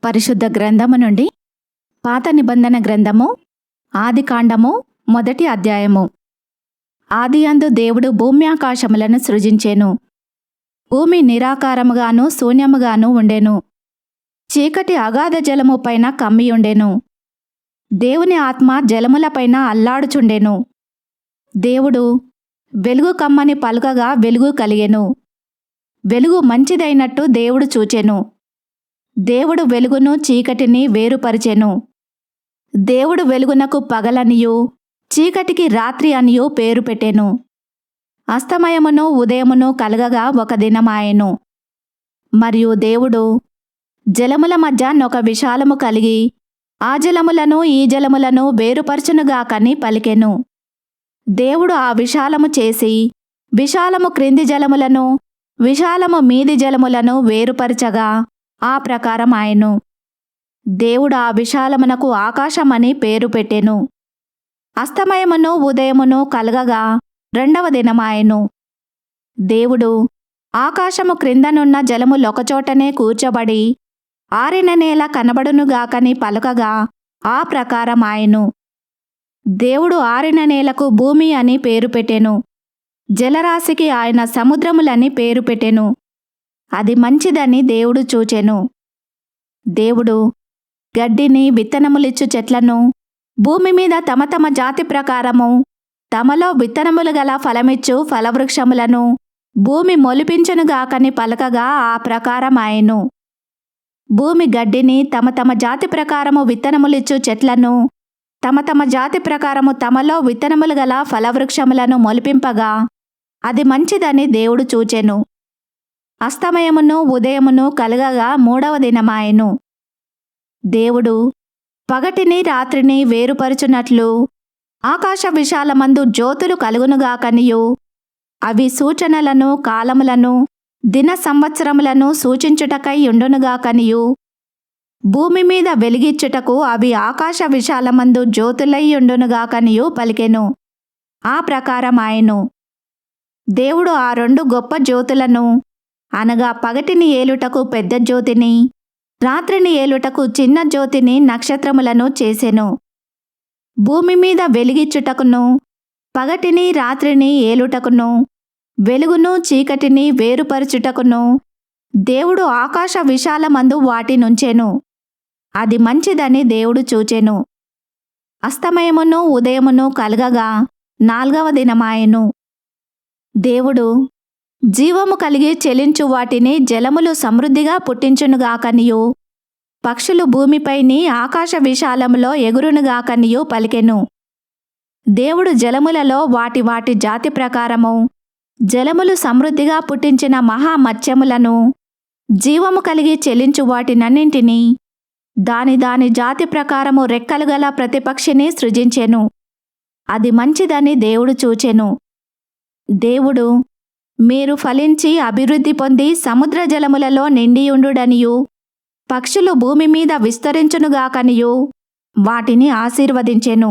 పరిశుద్ధ గ్రంథము నుండి పాత నిబంధన గ్రంథము ఆదికాండము 1వ అధ్యాయము. ఆదియందు దేవుడు భూమ్యాకాశములను సృజించెను. భూమి నిరాకారముగాను శూన్యముగాను ఉండెను. చీకటి అగాధ జలము పైన కమ్మియుండెను. దేవుని ఆత్మ జలములపైన అల్లాడుచుండెను. దేవుడు వెలుగు కమ్మని పలుకగా వెలుగు కలిగెను. వెలుగు మంచిదైనట్టు దేవుడు చూచెను. దేవుడు వెలుగును చీకటిని వేరుపరిచెను. దేవుడు వెలుగునకు పగలనియు చీకటికి రాత్రి అనియు పేరు పెట్టెను. అస్తమయమును ఉదయమును కలగగా ఒక దినమాయెను. మరియు దేవుడు జలముల మధ్య నొక విశాలము కలిగి ఆ జలములను ఈ జలములను వేరుపరచునుగాకని పలికెను. దేవుడు ఆ విశాలము చేసి విశాలము క్రింది జలములను విశాలము మీది జలములను వేరుపరచగా ఆ ప్రకారం ఆయను. దేవుడు ఆ విశాలమునకు ఆకాశమని పేరు పెట్టెను. అస్తమయమును ఉదయమును కలగగా 2వ దినమాయెను. దేవుడు ఆకాశము క్రిందనున్న జలము లొకచోటనే కూర్చబడి ఆరిన నేల కనబడునుగాకని పలుకగా ఆ ప్రకారం ఆయను. దేవుడు ఆరిన నేలకు భూమి అని పేరు పెట్టెను. జలరాశికి ఆయన సముద్రములని పేరు పెట్టెను. అది మంచిదని దేవుడు చూచెను. దేవుడు గడ్డిని విత్తనములిచ్చు చెట్లను భూమి మీద తమ తమ జాతి ప్రకారము తమలో విత్తనములు గల ఫలమిచ్చు ఫలవృక్షములను భూమి మొలిపించునుగాకని పలకగా ఆ ప్రకారం ఆయను. భూమి గడ్డిని తమ తమ జాతి ప్రకారము విత్తనములిచ్చు చెట్లను తమ తమ జాతి ప్రకారము తమలో విత్తనములు గల ఫలవృక్షములను మొలిపింపగా అది మంచిదని దేవుడు చూచెను. అస్తమయమును ఉదయమును కలగగా 3వ దినమాయెను. దేవుడు పగటిని రాత్రిని వేరుపరచునట్లు ఆకాశ విశాలమందు జ్యోతులు కలుగునుగాకనియు అవి సూచనలను కాలములను దిన సంవత్సరములను సూచించుటకై ఉండునుగాకనియు భూమి మీద వెలిగిచ్చుటకు అవి ఆకాశ విశాలమందు జ్యోతులై ఉండునుగాకనియు పలికెను. ఆ ప్రకారం ఆయను. దేవుడు ఆ 2 గొప్ప జ్యోతులను అనగా పగటిని ఏలుటకు పెద్ద జ్యోతిని రాత్రిని ఏలుటకు చిన్న జ్యోతిని నక్షత్రములను చేసెను. భూమి మీద వెలిగిచ్చుటకును పగటిని రాత్రిని ఏలుటకును వెలుగును చీకటిని వేరుపరచుటకును దేవుడు ఆకాశ విశాలమందు వాటి నుంచెను. అది మంచిదని దేవుడు చూచెను. అస్తమయమును ఉదయమును కలగగా 4వ దినమాయెను. దేవుడు జీవము కలిగి చెలించు వాటిని జలములు సమృద్ధిగా పుట్టించునుగాకనియు పక్షులు భూమిపైని ఆకాశ విశాలములో ఎగురునుగాకనియు పలికెను. దేవుడు జలములలో వాటి వాటి జాతి ప్రకారము జలములు సమృద్ధిగా పుట్టించిన మహామత్స్యములను జీవము కలిగి చెలించు వాటినన్నింటినీ దాని దాని జాతి ప్రకారము రెక్కలు గల ప్రతి పక్షిని సృజించెను. అది మంచిదని దేవుడు చూచెను. దేవుడు మీరు ఫలించి అభివృద్ధి పొంది సముద్ర జలములలో నిండియుండుడనియు పక్షులు భూమి మీద విస్తరించునుగాకనియు వాటిని ఆశీర్వదించెను.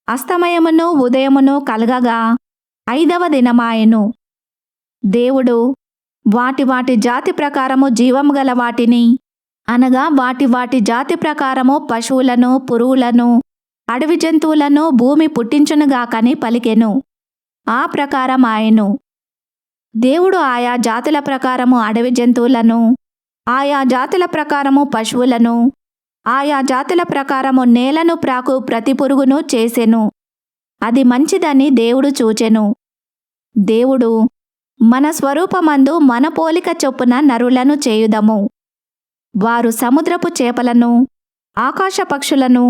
అస్తమయమును ఉదయమును కలగగా 5వ దినమాయెను. దేవుడు వాటి వాటి జాతి ప్రకారము జీవము గల వాటిని అనగా వాటి వాటి జాతి ప్రకారము పశువులను పురుగులను అడవి జంతువులను భూమి పుట్టించునుగాకని పలికెను. ఆ ప్రకారం ఆయను. దేవుడు ఆయా జాతుల ప్రకారము అడవి జంతువులను ఆయా జాతుల ప్రకారము పశువులను ఆయా జాతుల ప్రకారము నేలను ప్రాకు ప్రతి పురుగును చేసెను. అది మంచిదని దేవుడు చూచెను. దేవుడు మన స్వరూపమందు మన పోలిక చొప్పున నరులను చేయుదము. వారు సముద్రపు చేపలను ఆకాశ పక్షులను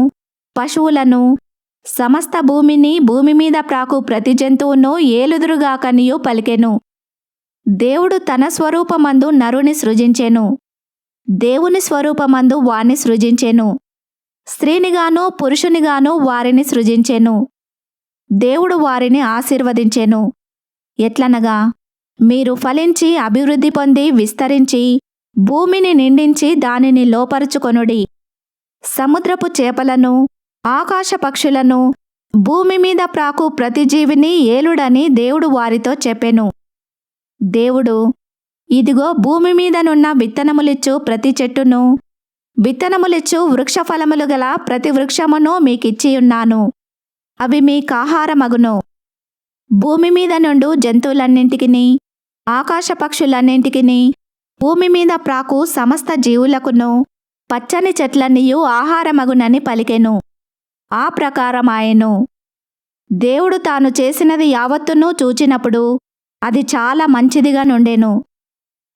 పశువులను సమస్త భూమిని భూమి మీద ప్రాకు ప్రతి జంతువును ఏలుదురుగాకనియు పలికెను. దేవుడు తన స్వరూపమందు నరుని సృజించెను. దేవుని స్వరూపమందు వారిని సృజించెను. స్త్రీనిగాను పురుషునిగాను వారిని సృజించెను. దేవుడు వారిని ఆశీర్వదించెను. ఎట్లనగా మీరు ఫలించి అభివృద్ధి పొంది విస్తరించి భూమిని నిండించి దానిని లోపరుచుకొనుడి. సముద్రపు చేపలను ఆకాశ పక్షులను భూమి మీద ప్రాకు ప్రతి జీవిని ఏలుడని దేవుడు వారితో చెప్పెను. దేవుడు ఇదిగో భూమి మీదనున్న విత్తనములిచ్చు ప్రతి చెట్టును విత్తనములిచ్చు వృక్షఫలములు గల ప్రతి వృక్షమును మీకిచ్చియున్నాను. అవి మీకాహారమగును. భూమి మీద నుండు జంతువులన్నింటికిని, ఆకాశ పక్షులన్నింటికిని, భూమి మీద ప్రాకు సమస్త జీవులకును పచ్చని చెట్లన్నీయు ఆహారమగునని పలికెను. ఆ ప్రకారమాయెను. దేవుడు తాను చేసినది యావత్తును చూచినప్పుడు అది చాలా మంచిదిగా నుండెను.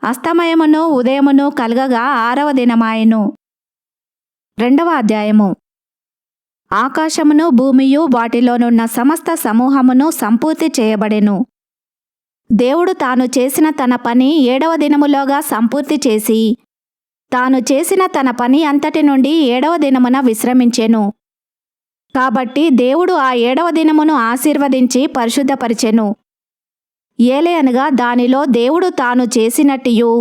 అస్తమయమును ఉదయమును కలగగా 6వ దినమాయెను. 2వ అధ్యాయము. ఆకాశమును భూమియు వాటిలోనున్న సమస్త సమూహమును సంపూర్తి చేయబడెను. దేవుడు తాను చేసిన తన పని 7వ దినములోగా సంపూర్తి చేసి, తాను చేసిన తన పని అంతటి నుండి 7వ దినమున విశ్రమించెను. కాబట్టి దేవుడు ఆ 7వ దినమును ఆశీర్వదించి పరిశుద్ధపరిచెను. ఏలయనగా దానిలో దేవుడు తాను చేసినట్టియు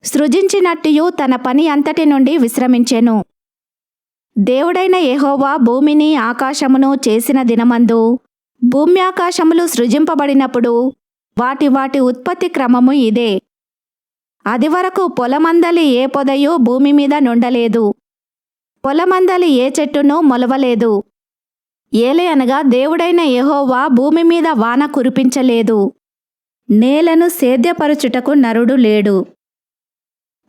సృజించినట్టియు తన పని అంతటి నుండి విశ్రమించెను. దేవుడైన యెహోవా భూమిని ఆకాశమును చేసిన దినమందు భూమ్యాకాశములు సృజింపబడినప్పుడు వాటి వాటి ఉత్పత్తి క్రమము ఇదే. అదివరకు పొలమందలి ఏ పొదయు భూమి మీద నుండలేదు, పొలమందలి ఏ చెట్టును మొలవలేదు. ఏలయనగా దేవుడైన యెహోవా భూమి మీద వాన కురిపించలేదు, నేలను సేద్యపరచుటకు నరుడు లేడు.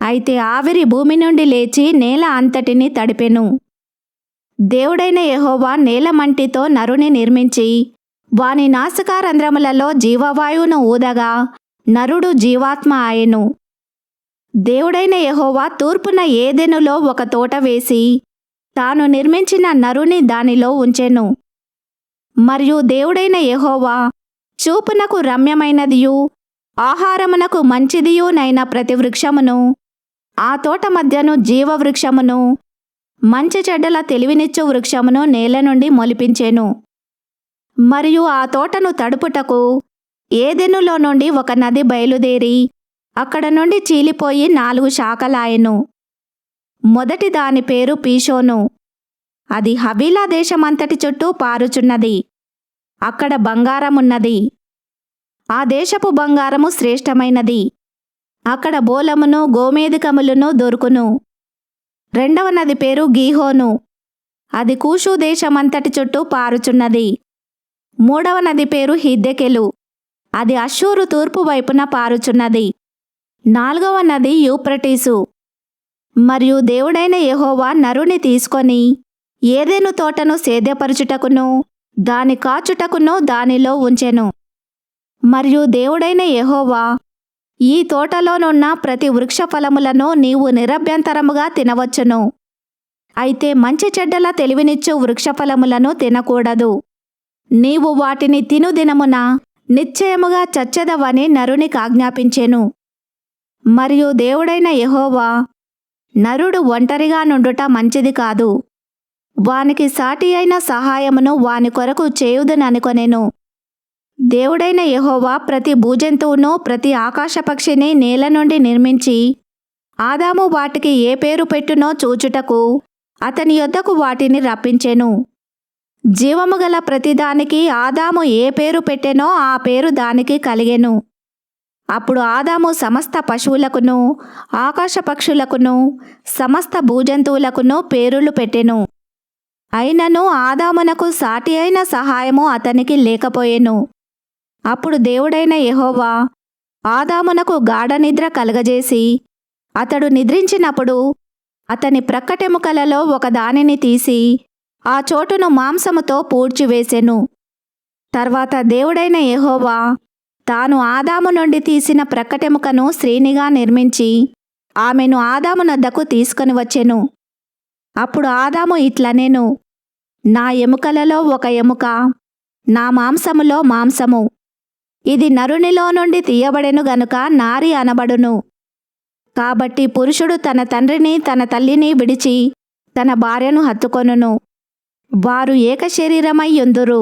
అయితే ఆవిరి భూమి నుండి లేచి నేల అంతటిని తడిపెను. దేవుడైన యెహోవా నేలమంటితో నరుని నిర్మించి వాని నాసికారంధ్రములలో జీవవాయువును ఊదగా నరుడు జీవాత్మ ఆయెను. దేవుడైన యెహోవా తూర్పున ఏదెనులో ఒక తోట వేసి తాను నిర్మించిన నరుని దానిలో ఉంచెను. మరియు దేవుడైన యెహోవా చూపునకు రమ్యమైనదియు ఆహారమునకు మంచిదియునైన ప్రతి వృక్షమును, ఆ తోట మధ్యను జీవవృక్షమును, మంచి చెడ్డల తెలివినిచ్చు వృక్షమును నేల నుండి మొలిపించెను. మరియు ఆ తోటను తడుపుటకు ఏదెనులో నుండి ఒక నది బయలుదేరి అక్కడ నుండి చీలిపోయి 4 శాఖలాయెను. మొదటి దాని పేరు పీషోను. అది హవీలా దేశమంతటి చుట్టూ పారుచున్నది. అక్కడ బంగారమున్నది. ఆ దేశపు బంగారము శ్రేష్టమైనది. అక్కడ బోలమును గోమేధికములను దొరుకును. 2వ నది పేరు గీహోను. అది కూషు దేశమంతటి చుట్టూ పారుచున్నది. 3వ నది పేరు హిద్దెకెలు. అది అష్షూరు తూర్పు వైపున పారుచున్నది. 4వ నది యూప్రటీసు. మరియు దేవుడైన యెహోవా నరుని తీసుకొని ఏదెను తోటను సేద్యపరచుటకును దాని కాచుటకును దానిలో ఉంచెను. మరియు దేవుడైన యెహోవా, ఈ తోటలోనున్న ప్రతి వృక్ష ఫలములను నీవు నిరభ్యంతరముగా తినవచ్చును. అయితే మంచి చెడ్డల తెలివినిచ్చు వృక్షఫలములను తినకూడదు. నీవు వాటిని తిను దినమున నిశ్చయముగా చచ్చెదవని నరునికి ఆజ్ఞాపించెను. మరియు దేవుడైన యెహోవా, నరుడు ఒంటరిగా నుండుట మంచిది కాదు, వానికి సాటి అయిన సహాయమును వాని కొరకు చేయుదుననుకొనెను. దేవుడైన యెహోవా ప్రతి భూజంతువును ప్రతి ఆకాశపక్షిని నేల నుండి నిర్మించి ఆదాము వాటికి ఏ పేరు పెట్టునో చూచుటకు అతని యొద్దకు వాటిని రప్పించెను. జీవము గల ప్రతిదానికి ఆదాము ఏ పేరు పెట్టెనో ఆ పేరు దానికి కలిగెను. అప్పుడు ఆదాము సమస్త పశువులకును ఆకాశ పక్షులకును సమస్త భూజంతువులకును పేరులు పెట్టెను. అయినను ఆదామునకు సాటి అయిన సహాయము అతనికి లేకపోయెను. అప్పుడు దేవుడైన యెహోవా ఆదామునకు గాఢ నిద్ర కలగజేసి అతడు నిద్రించినప్పుడు అతని ప్రక్కటెముకలలో ఒక దానిని తీసి ఆ చోటును మాంసముతో పూడ్చివేసెను. తర్వాత దేవుడైన యెహోవా తాను ఆదాము నుండి తీసిన ప్రక్కటెముకను స్త్రీనిగా నిర్మించి ఆమెను ఆదాము నద్దకు తీసుకొని వచ్చెను. అప్పుడు ఆదాము ఇట్లనెను, నా ఎముకలలో ఒక ఎముక, నా మాంసములో మాంసము. ఇది నరునిలో నుండి తీయబడెను గనుక నారి అనబడును. కాబట్టి పురుషుడు తన తండ్రిని తన తల్లిని విడిచి తన భార్యను హత్తుకొనును, వారు ఏక శరీరమై యుందురు.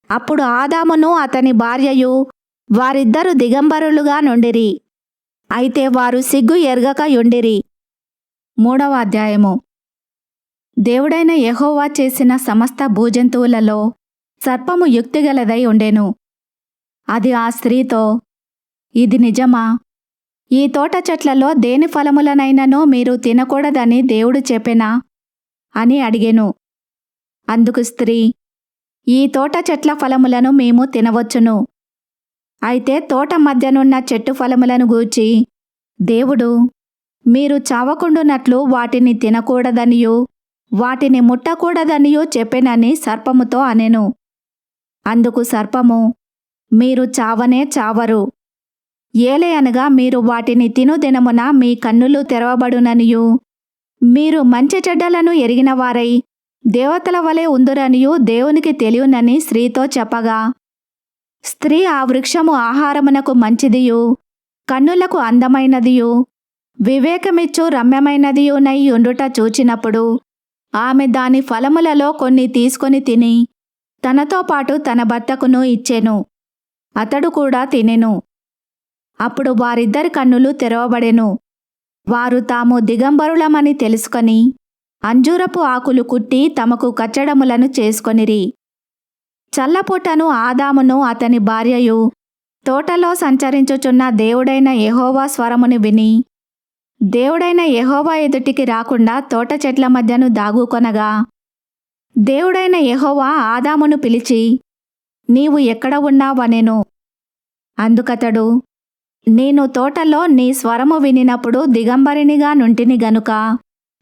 అప్పుడు ఆదామును అతని భార్యయు వారిద్దరు దిగంబరులుగా నుండిరి. అయితే వారు సిగ్గు ఎరగక యుండిరి. 3వ అధ్యాయము. దేవుడైన యెహోవా చేసిన సమస్త భూజంతువులలో సర్పము యుక్తిగలదై ఉండెను. అది ఆ స్త్రీతో, ఇది నిజమా? ఈ తోట చెట్లలో దేని ఫలములనైనను మీరు తినకూడదని దేవుడు చెప్పెనా అని అడిగెను. అందుకు స్త్రీ, ఈ తోట చెట్ల ఫలములను మేము తినవచ్చును. అయితే తోట మధ్యనున్న చెట్టు ఫలములను గూర్చి దేవుడు మీరు చావకుండునట్లు వాటిని తినకూడదనియూ వాటిని ముట్టకూడదనియూ చెప్పెనని సర్పముతో అనెను. అందుకు సర్పము, మీరు చావనే చావరు. ఏలయనగా మీరు వాటిని తిను దినమున మీ కన్నులు తెరవబడుననియూ మీరు మంచి చెడ్డలను ఎరిగినవారై దేవతల వలె ఉందురనియూ దేవునికి తెలియనని స్త్రీతో చెప్పగా, స్త్రీ ఆ వృక్షము ఆహారమునకు మంచిదియు కన్నులకు అందమైనదియు వివేకమిచ్చు రమ్యమైనదియునై ఉండుట చూచినప్పుడు ఆమె దాని ఫలములలో కొన్ని తీసుకొని తిని తనతో పాటు తన భర్తకును ఇచ్చెను. అతడు కూడా తినెను. అప్పుడు వారిద్దరి కన్నులు తెరవబడెను. వారు తాము దిగంబరులమని తెలుసుకొని అంజూరపు ఆకులు కుట్టి తమకు కచ్చడములను చేసుకొనిరి. చల్లపూటను ఆదామును అతని భార్యయు తోటలో సంచరించుచున్న దేవుడైన యెహోవా స్వరముని విని దేవుడైన యెహోవా ఎదుటికి రాకుండా తోట చెట్ల మధ్యను దాగుకొనగా, దేవుడైన యెహోవా ఆదామును పిలిచి, నీవు ఎక్కడ ఉన్నావనెను. అందుకతడు, నేను తోటలో నీ స్వరము వినినప్పుడు దిగంబరినిగా నుంటిని గనుక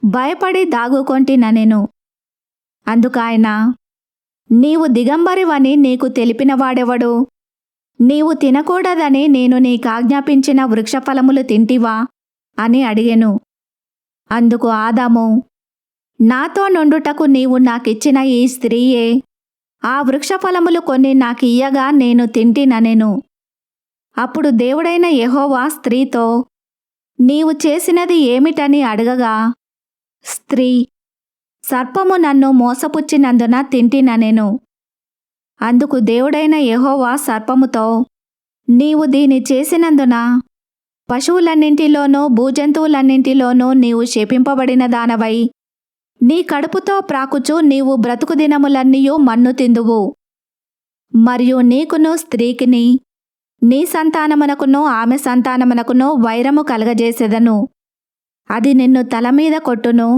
భయపడి దాగుకొంటిననెను. అందుకాయన, నీవు దిగంబరివని నీకు తెలిపినవాడెవడు? నీవు తినకూడదని నేను నీకాజ్ఞాపించిన వృక్షఫలములు తింటివా అని అడిగెను. అందుకు ఆదాము, నాతో నుండుటకు నీవు నాకిచ్చిన ఈ స్త్రీయే ఆ వృక్షఫలములు కొన్ని నాకియ్యగా నేను తింటిననెను. అప్పుడు దేవుడైన యెహోవా స్త్రీతో, నీవు చేసినది ఏమిటని అడగగా, స్త్రీ, సర్పము నన్ను మోసపుచ్చినందున తింటిననెను. అందుకు దేవుడైన యెహోవా సర్పముతో, నీవు దీని చేసినందున పశువులన్నింటిలోనూ భూజంతువులన్నింటిలోనూ నీవు శపింపబడిన దానవై నీ కడుపుతో ప్రాకుచు నీవు బ్రతుకు దినములన్నీయూ మన్ను తిందువు. మరియు నీకును స్త్రీకిని నీ సంతానమునకును ఆమె సంతానమునకును వైరము కలగజేసెదను. అది నిన్ను తల మీద కొట్టును,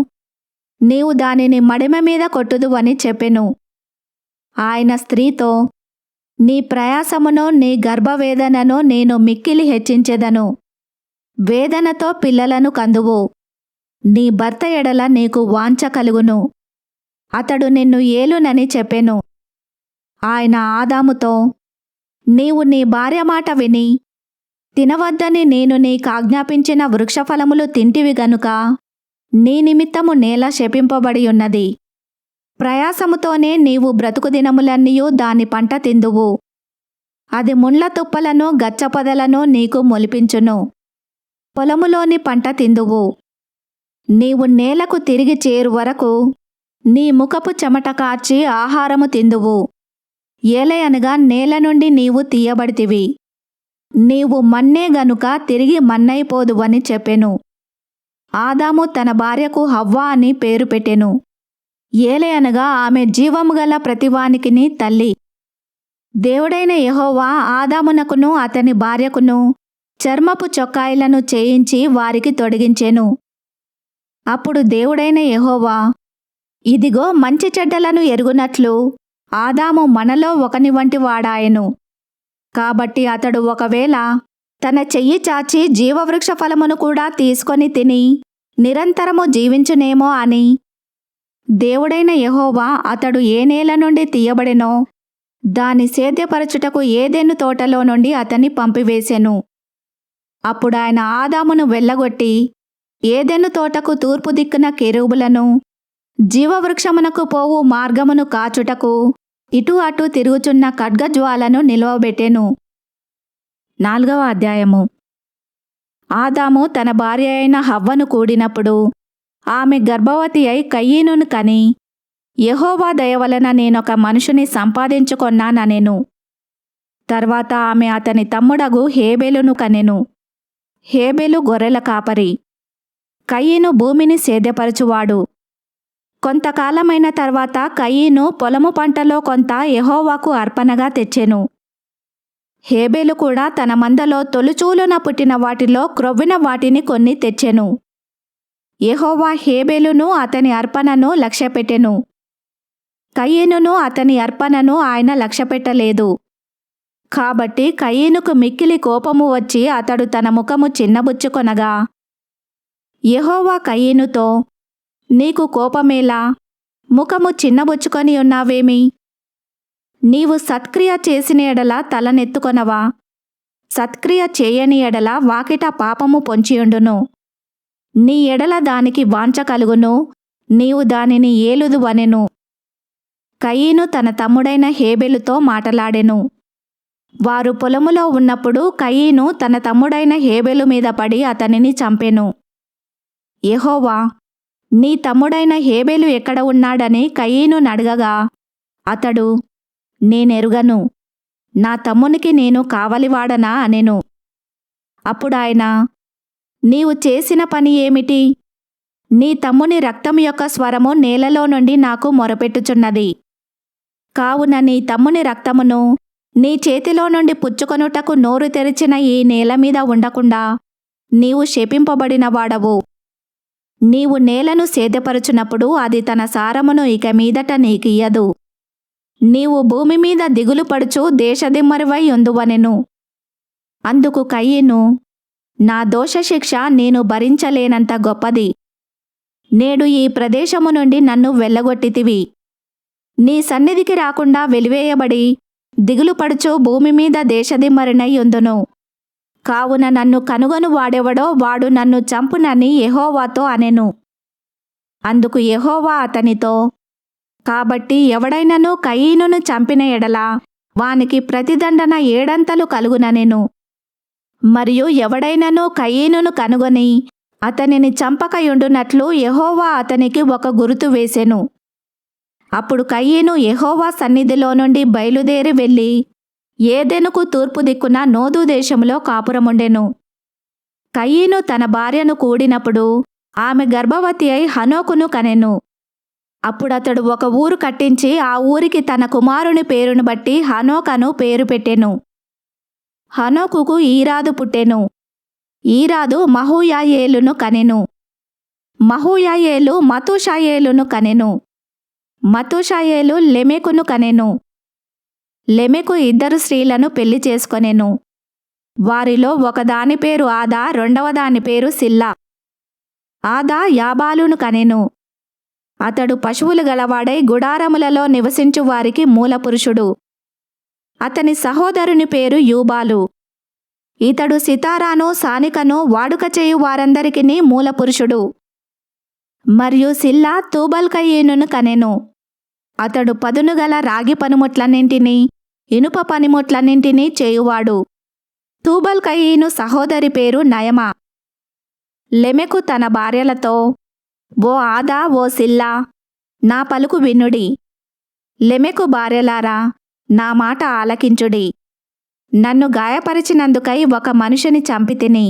నీవు దానిని మడిమ మీద కొట్టుదువని చెప్పెను. ఆయన స్త్రీతో, నీ ప్రయాసమును నీ గర్భవేదనను నేను మిక్కిలి హెచ్చించెదను. వేదనతో పిల్లలను కందువు. నీ భర్త ఎడల నీకు వాంఛ కలుగును, అతడు నిన్ను ఏలునని చెప్పెను. ఆయన ఆదాముతో, నీవు నీ భార్య మాట విని తినవద్దని నేను నీకాజ్ఞాపించిన వృక్షఫలములు తింటివి గనుక నీ నిమిత్తము నేల శపింపబడి ఉన్నది. ప్రయాసముతోనే నీవు బ్రతుకు దినములన్నీయూ దాని పంట తిందువు. అది ముండ్ల తుప్పలను గచ్చపొదలను నీకు మొలిపించును. పొలములోని పంట తిందువు. నీవు నేలకు తిరిగి చేరు వరకు నీ ముఖపు చెమట కార్చి ఆహారము తిందువు. ఏలయనగా నేల నుండి నీవు తీయబడితివి. నీవు మన్నే గనుక తిరిగి మన్నైపోదువని చెప్పెను. ఆదాము తన భార్యకు హవ్వ అని పేరు పెట్టెను. ఏలయనగా ఆమె జీవము గల ప్రతివానికిని తల్లి. దేవుడైన యెహోవా ఆదామునకును అతని భార్యకును చర్మపు చొక్కాయిలను చేయించి వారికి తొడిగించెను. అప్పుడు దేవుడైన యెహోవా, ఇదిగో మంచి చెడ్డలను ఎరుగునట్లు ఆదాము మనలో ఒకని వంటి వాడాయెను. కాబట్టి అతడు ఒకవేళ తన చెయ్యి చాచి జీవవృక్ష ఫలమును కూడా తీసుకొని తిని నిరంతరము జీవించునేమో అని దేవుడైన యెహోవా అతడు ఏ నేల నుండి తీయబడెనో దాని సేద్యపరచుటకు ఏదెను తోటలో నుండి అతన్ని పంపివేసెను. అప్పుడాయన ఆదామును వెళ్ళగొట్టి ఏదెను తోటకు తూర్పు దిక్కున కెరూబులను జీవవృక్షమునకు పోవు మార్గమును కాచుటకు ఇటు అటు తిరుగుచున్న ఖడ్గజ్వాలను నిలువబెట్టెను. 4వ అధ్యాయము. ఆదాము తన భార్య అయిన హవ్వను కూడినప్పుడు ఆమె గర్భవతి అయి కయీనును కని, యెహోవా దయవలన నేనొక మనుషుని సంపాదించుకొన్నాననెను. తర్వాత ఆమె అతని తమ్ముడగు హేబెలును కనెను. హేబెలు గొర్రెల కాపరి, కయీను భూమిని సేద్యపరచువాడు. కొంతకాలమైన తర్వాత కయీను పొలము పంటలో కొంత యెహోవాకు అర్పణగా తెచ్చెను. హేబేలు కూడా తన మందలో తొలుచూలున పుట్టిన వాటిలో క్రొవ్విన వాటిని కొన్ని తెచ్చెను. యెహోవా హేబేలును అతని అర్పణను లక్ష్యపెట్టెను. కయీనును అతని అర్పణను ఆయన లక్ష్యపెట్టలేదు. కాబట్టి కయీనుకు మిక్కిలి కోపము వచ్చి అతడు తన ముఖము చిన్నబుచ్చుకొనగా, యెహోవా కయీనుతో, నీకు కోపమేలా? ముఖము చిన్నబుచ్చుకొని ఉన్నావేమి? నీవు సత్క్రియ చేసిన ఎడల తలనెత్తుకొనవా? సత్క్రియ చేయని ఎడల వాకిట పాపము పొంచియుండును. నీ ఎడల దానికి వాంఛ కలుగును, నీవు దానిని ఏలుదువనెను. కయీను తన తమ్ముడైన హేబెలుతో మాటలాడెను. వారు పొలములో ఉన్నప్పుడు కయీను తన తమ్ముడైన హేబెలు మీద పడి అతనిని చంపెను. యెహోవా, నీ తమ్ముడైన హేబెలు ఎక్కడ ఉన్నాడని కయీను నడగగా, అతడు, నేనెరుగను, నా తమ్మునికి నేను కావలివాడనా అనెను. అప్పుడాయన, నీవు చేసిన పని ఏమిటి? నీ తమ్ముని రక్తం యొక్క స్వరము నేలలో నుండి నాకు మొరపెట్టుచున్నది. కావున నీ తమ్ముని రక్తమును నీ చేతిలో నుండి పుచ్చుకొనుటకు నోరు తెరిచిన ఈ నేల మీద ఉండకుండా నీవు శపింపబడిన వాడవు. నీవు నేలను సేద్యపరచునప్పుడు అది తన సారమును ఇక మీదట నీకియ్యదు. నీవు భూమి మీద దిగులు పడుచు దేశదిమ్మరివై ఉందువనెను. అందుకు కయీను, నా దోషశిక్ష నేను భరించలేనంత గొప్పది. నేడు ఈ ప్రదేశము నుండి నన్ను వెళ్ళగొట్టితివి. నీ సన్నిధికి రాకుండా వెలివేయబడి దిగులు పడుచు భూమి మీద దేశదిమ్మరినై ఉందును. కావున నన్ను కనుగొను వాడెవడో వాడు నన్ను చంపునని యెహోవాతో అనెను. అందుకు యెహోవా అతనితో, కాబట్టి ఎవడైనను కయీనును చంపిన ఎడల వానికి ప్రతిదండన 7 కలుగుననెను. మరియు ఎవడైనను కయీనును కనుగొని అతనిని చంపకయుండునట్లు యెహోవా అతనికి ఒక గురుతు వేసెను. అప్పుడు కయీను యెహోవా సన్నిధిలో నుండి బయలుదేరి వెళ్ళి ఏదెనుకు తూర్పు దిక్కున నోదు దేశంలో కాపురముండెను. కయీను తన భార్యను కూడినప్పుడు ఆమె గర్భవతి అయి హనోకును కనెను. అప్పుడతడు ఒక ఊరు కట్టించి ఆ ఊరికి తన కుమారుని పేరును బట్టి హనోకను పేరు పెట్టెను. హనోకుకు ఈరాదు పుట్టెను. ఈరాదు మహూయాయేలును కనెను. మహూయాయేలు మతూషాయేలును కనెను. మతూషాయేలు లెమెకును కనెను. లెమెకు 2 స్త్రీలను పెళ్లి చేసుకొనెను. వారిలో ఒకదాని పేరు ఆదా, రెండవ దాని పేరు సిల్లా. ఆదా యాబాలును కనెను. అతడు పశువులు గలవాడై గుడారములలో నివసించు వారికి మూలపురుషుడు. అతని సహోదరుని పేరు యూబాలు. ఇతడు సితారాను సానికను వాడుక చేయు వారందరికిని మూలపురుషుడు. మరియు సిల్లా తూబల్కయీనును కనెను. అతడు పదునుగల రాగి పనిముట్లన్నింటినీ ఇనుప పనిముట్లన్నింటినీ చేయువాడు. తూబల్కయీను సహోదరి పేరు నయమా. లెమెకు తన భార్యలతో, ఓ ఆదా, ఓ సిల్లా, నా పలుకు వినుడి. లెమెకు భార్యలారా, నా మాట ఆలకించుడి. నన్ను గాయపరిచినందుకై ఒక మనిషిని చంపితిని.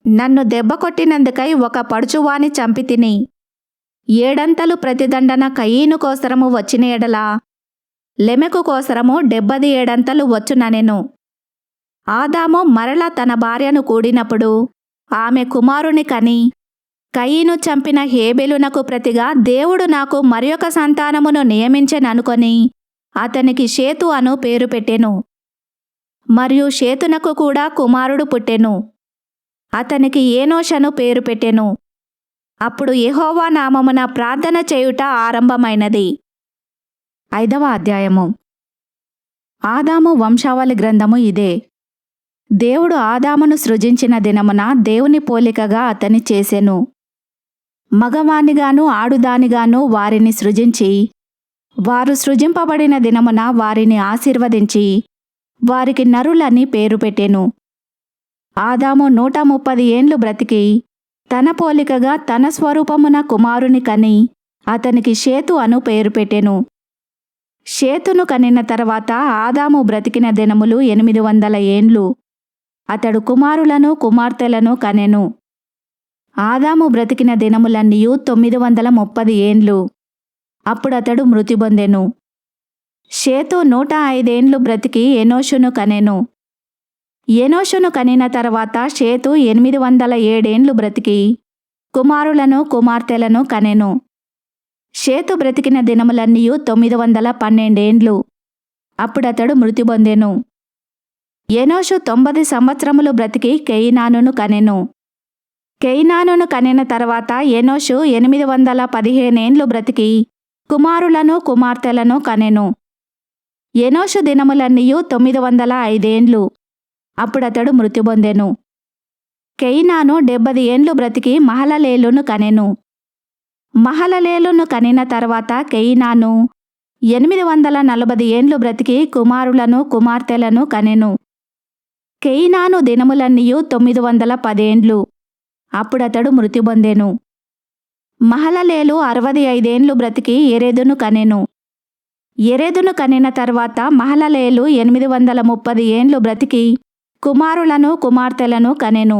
నన్ను దెబ్బ కొట్టినందుకై ఒక పడుచువాని చంపితిని. 7 ప్రతిదండన కయీను కోసరము వచ్చిన ఎడల లెమెకు కోసరము 77 వచ్చుననెను. ఆదాము మరల తన భార్యను కూడినప్పుడు ఆమె కుమారుని కని, కయీను చంపిన హేబెలునకు ప్రతిగా దేవుడు నాకు మరియొక సంతానమును నియమించెననుకొని అతనికి షేతు అను పేరు పెట్టెను. మరియు షేతునకు కూడా కుమారుడు పుట్టెను. అతనికి ఏనోషను పేరు పెట్టెను. అప్పుడు యెహోవా నామమున ప్రార్థన చేయుట ఆరంభమైనది. 5వ అధ్యాయము. ఆదాము వంశావళి గ్రంథము ఇదే. దేవుడు ఆదామును సృజించిన దినమున దేవుని పోలికగా అతని చేసెను. మగవానిగాను ఆడుదానిగాను వారిని సృజించి, వారు సృజింపబడిన దినమున వారిని ఆశీర్వదించి వారికి నరులని పేరు పెట్టెను. ఆదాము 130 ఏండ్లు బ్రతికి తన పోలికగా తన స్వరూపమున కుమారుని కని అతనికి షేతు అను పేరు పెట్టెను. షేతును కనిన తర్వాత ఆదాము బ్రతికిన దినములు 800 ఏండ్లు. అతడు కుమారులను కుమార్తెలను కనెను. ఆదాము బ్రతికిన దినములన్నీయు 930 ఏండ్లు. అప్పుడతడు మృతి పొందెను. షేతు 105 ఏండ్లు బ్రతికి ఎనోషును కనెను. ఎనోషును కనిన తర్వాత షేతు 807 ఏండ్లు బ్రతికి కుమారులను కుమార్తెలను కనెను. షేతు బ్రతికిన దినములన్నీయు 912 ఏండ్లు. అప్పుడతడు మృతి పొందెను. ఎనోషు 90 సంవత్సరములు బ్రతికి కేయినానును కనెను. కేయినానును కనిన తర్వాత ఎనోషు 815 ఏండ్లు బ్రతికి కుమారులను కుమార్తెలను కనెను. ఎనోషు దినములన్నీయు 905 ఏండ్లు. అప్పుడతడు మృతి పొందెను. కేయినాను 70 ఏండ్లు బ్రతికి మహలలేలును కనెను. మహలలేలును కనిన తర్వాత కేయినాను 840 ఏండ్లు బ్రతికి కుమారులను కుమార్తెలను కనెను. కేయినాను దినములన్నీయు 910 ఏండ్లు. అప్పుడతడు మృతి పొందెను. మహలలేలు 65 ఏండ్లు బ్రతికి యెరెదును కనెను. యెరెదును కనిన తర్వాత మహలలేలు 830 ఏండ్లు బ్రతికి కుమారులను కుమార్తెలను కనెను.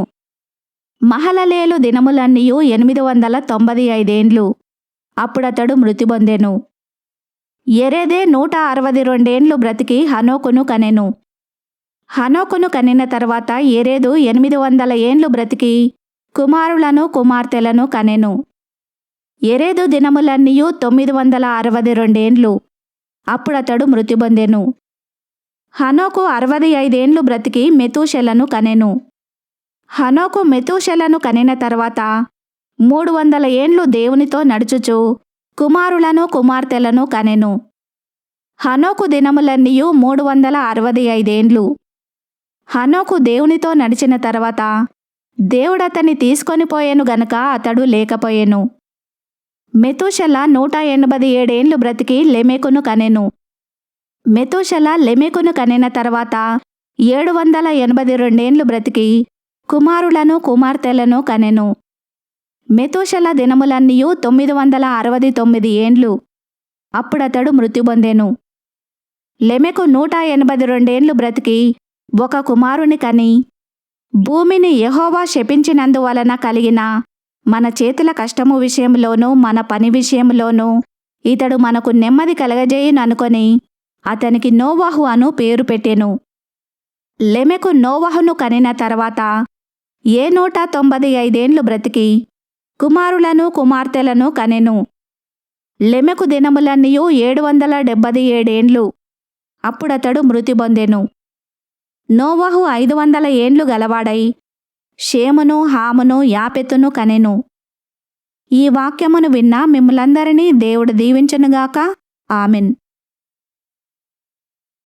మహలలేలు దినములన్నీయు 895 ఏండ్లు. అప్పుడతడు మృతి పొందెను. యెరెదే 162 ఏండ్లు బ్రతికి హనోకును కనెను. హనోకును కనిన తర్వాత యెరెదు 800 ఏండ్లు బ్రతికి కుమారులను కుమార్తెలను కనెను. యెరెదు దినములన్నీయు 962 ఏండ్లు. అప్పుడతడు మృతి పొందెను. హనోకు 65 ఏండ్లు బ్రతికి మెతూషెలను కనెను. హనోకు మెతూషెలను కనిన తర్వాత 300 ఏండ్లు దేవునితో నడుచుచు కుమారులను కుమార్తెలను కనెను. హనోకు దినములన్నీయు 365 ఏండ్లు. హనోకు దేవునితో నడిచిన తర్వాత దేవుడతన్ని తీసుకొని పోయెను గనుక అతడు లేకపోయెను. మెతూషెల 187 ఏండ్లు బ్రతికి లెమెకును కనెను. మెతూషెల లెమెకును కనిన తర్వాత 782 ఏండ్లు బ్రతికి కుమారులను కుమార్తెలను కనెను. మెతూషెల దినములన్నీయు 969 ఏండ్లు. అప్పుడతడు మృతి పొందెను. లెమెకు 182 ఏండ్లు బ్రతికి ఒక కుమారుని కని, భూమిని యెహోవా శపించినందువలన కలిగిన మన చేతుల కష్టము విషయంలోనూ మన పని విషయంలోనూ ఇతడు మనకు నెమ్మది కలగజేయుననుకొని అతనికి నోవహు అను పేరు పెట్టెను. లెమెకు నోవహును కనిన తర్వాత 195 ఏండ్లు బ్రతికి కుమారులను కుమార్తెలను కనెను. లెమెకు దినములన్నీయు 777 ఏండ్లు. అప్పుడతడు మృతి పొందెను. నోవహు 500 ఏండ్లు గలవాడై షేమును హామును యాపెతును కనెను. ఈ వాక్యమును విన్న మిమ్ములందరినీ దేవుడు దీవించునుగాక. ఆమెన్.